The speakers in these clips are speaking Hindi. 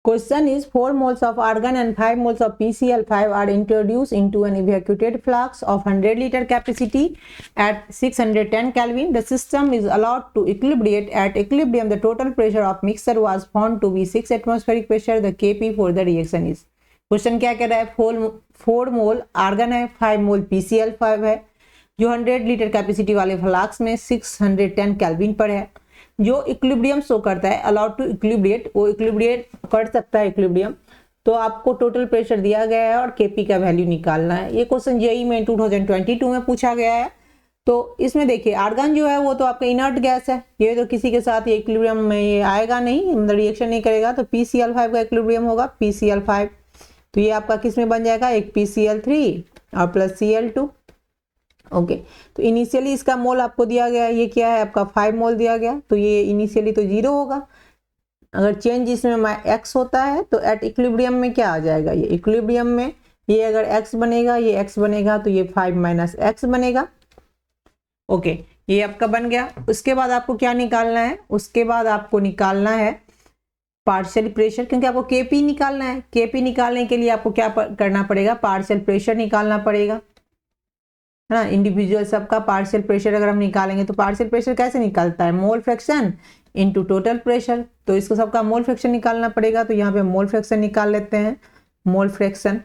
Question is 4 moles of argon and 5 moles of PCl5 are introduced into an evacuated flask of 100 liter capacity at 610 Kelvin. The system is allowed to equilibrate. At equilibrium, the total pressure of mixture was found to be 6 atmospheric pressure. The Kp for the reaction is. Question क्या कह रहा है, 4 मोल आर्गन है, 5 मोल PCl5 है, जो 100 लीटर कैपेसिटी वाले फ्लास्क में 610 केल्विन पर है, जो इक्विलिब्रियम शो करता है, अलाउड टू इक्विलिब्रिएट, वो इक्विलिब्रिएट कर सकता है इक्विलिब्रियम। तो आपको टोटल प्रेशर दिया गया है और केपी का वैल्यू निकालना है। ये क्वेश्चन जेईई में 2022 में पूछा गया है। तो इसमें देखिए आर्गन जो है वो तो आपका इनर्ट गैस है, ये तो किसी के साथ ये इक्विलिब्रियम में ये आएगा नहीं, मतलब रिएक्शन नहीं करेगा। तो PCl5 का इक्विलिब्रियम होगा PCl5, तो ये आपका किस में बन जाएगा, एक PCl3 और प्लस Cl2। ओके, तो इनिशियली इसका मोल आपको दिया गया है, ये क्या है आपका 5 मोल दिया गया, तो ये इनिशियली तो 0 होगा। अगर चेंज इसमें x होता है तो एट इक्विलिब्रियम में क्या आ जाएगा, ये इक्विलिब्रियम में ये अगर x बनेगा, ये x बनेगा, तो ये 5 माइनस x बनेगा। ओके, ये आपका बन गया। उसके बाद आपको क्या निकालना है, उसके बाद आपको निकालना है पार्शियल प्रेशर, क्योंकि आपको केपी निकालना है। केपी निकालने के लिए आपको क्या करना पड़ेगा, पार्शियल प्रेशर निकालना पड़ेगा, है ना। इंडिविजुअल सबका पार्शियल प्रेशर अगर हम निकालेंगे तो पार्शियल प्रेशर कैसे निकलता है, mole fraction into total pressure, तो इसको सबका मोल फ्रैक्शन निकालना पड़ेगा। तो यहाँ पे मोल फ्रैक्शन निकाल लेते हैं, मोल फ्रैक्शन।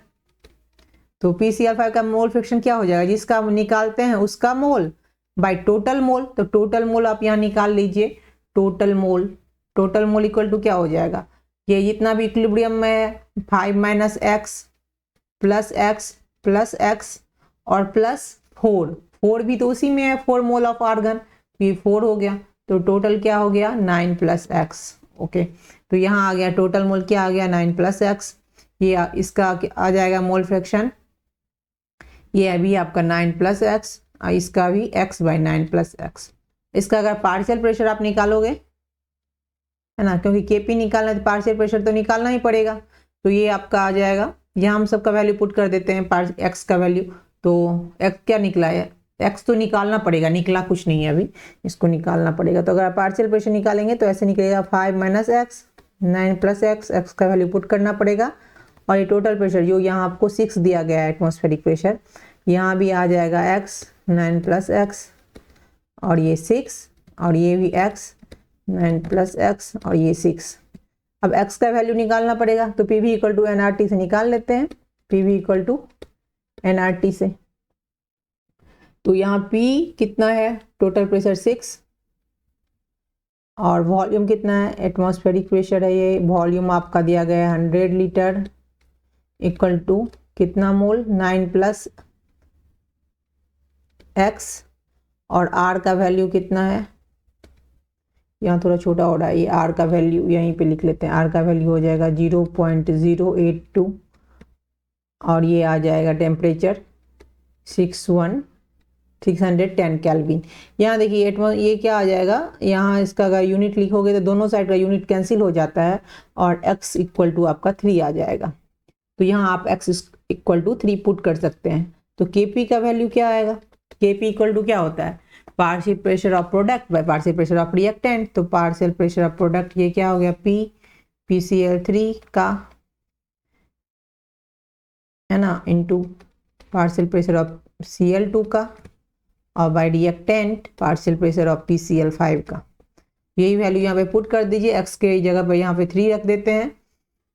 तो PCl5 का मोल फ्रैक्शन क्या हो जाएगा, जिसका निकालते हैं उसका मोल बाय टोटल मोल। तो टोटल मोल आप यहाँ निकाल लीजिए, total mole, total mole equal to क्या हो जाएगा, ये जितना भी इक्विलिब्रियम में है 5 माइनस एक्स प्लस एक्स और प्लस 4 भी तो उसी में है, 4 मोल ऑफ आर्गन, ये 4 हो गया। तो टोटल क्या हो गया 9 प्लस एक्स। ओके, तो यहाँ आ गया टोटल मोल क्या आ गया 9 प्लस एक्स। ये इसका आ जाएगा मोल फ्रैक्शन, ये अभी आपका 9 प्लस एक्स, इसका भी x बाई 9 प्लस एक्स। इसका अगर पार्शियल प्रेशर आप निकालोगे, है ना, क्योंकि केपी निकालना है तो पार्शियल प्रेशर तो निकालना ही पड़ेगा। तो ये आपका आ जाएगा, यहाँ हम सबका वैल्यू पुट कर देते हैं, एक्स का वैल्यू। तो एक्स क्या निकला है, एक्स तो निकालना पड़ेगा, निकला कुछ नहीं है अभी, इसको निकालना पड़ेगा। तो अगर आप पार्शियल प्रेशर निकालेंगे तो ऐसे निकलेगा 5 minus x 9 plus x, x का वैल्यू पुट करना पड़ेगा। और ये टोटल प्रेशर जो यहाँ आपको 6 दिया गया है एटमॉस्फेरिक प्रेशर, यहाँ भी आ जाएगा x 9 प्लस एक्स और ये 6 और ये भी x 9 प्लस एक्स और ये 6। अब x का वैल्यू निकालना पड़ेगा, तो PV इक्वल टू nRT से निकाल लेते हैं, PV इक्वल टू nRT से। तो यहाँ P कितना है, टोटल प्रेशर 6 और वॉल्यूम कितना है, एटमॉस्फेरिक प्रेशर है ये, वॉल्यूम आपका दिया गया है 100 लीटर इक्वल टू कितना मोल 9 प्लस एक्स और R का वैल्यू कितना है, यहाँ थोड़ा छोटा हो रहा है, ये R का वैल्यू यहीं पे लिख लेते हैं, R का वैल्यू हो जाएगा 0.082 और ये आ जाएगा टेम्परेचर 610 केल्विन। यहाँ देखिए ये क्या आ जाएगा, यहाँ इसका अगर यूनिट लिखोगे तो दोनों साइड का यूनिट कैंसिल हो जाता है और x इक्वल टू आपका 3 आ जाएगा। तो यहाँ आप x इक्वल टू 3 पुट कर सकते हैं। तो Kp का वैल्यू क्या आएगा, Kp इक्वल टू क्या होता है, partial pressure of product by partial pressure of reactant. तो पार्शियल प्रेशर ऑफ प्रोडक्ट ये क्या हो गया P PCl3 का, है ना, into partial pressure of Cl2 का और bye reactant partial pressure of PCl5 का। यही वैल्यू यहाँ पे पुट कर दीजिए, x के जगह पर यहाँ पे 3 रख देते हैं।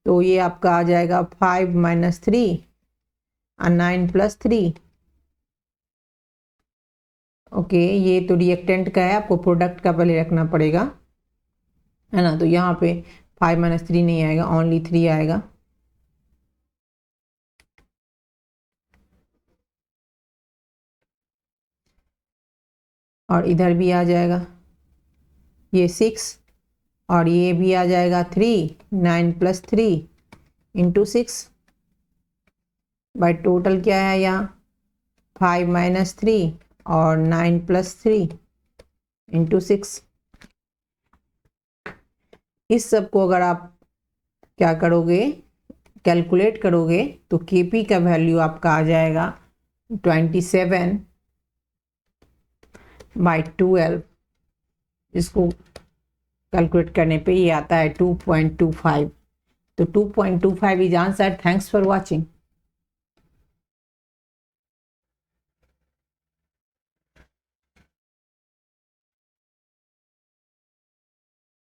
तो ये आपका आ जाएगा 5 माइनस 3 और 9 प्लस 3। ओके, ये तो रिएक्टेंट का है, आपको प्रोडक्ट का पहले रखना पड़ेगा, है ना। तो यहाँ पे 5 माइनस 3 नहीं आएगा, ओनली 3 आएगा। और इधर भी आ जाएगा ये 6 और ये भी आ जाएगा 3, 9 प्लस 3 इंटू 6 बाई टोटल क्या है यहाँ 5 माइनस 3 और 9 प्लस 3 इंटू 6। इस सब को अगर आप क्या करोगे, कैलकुलेट करोगे तो Kp का वैल्यू आपका आ जाएगा 27 बाई 12। इसको कैलकुलेट करने पे ये आता है 2.25। तो So 2.25 is answered. Thanks for watching.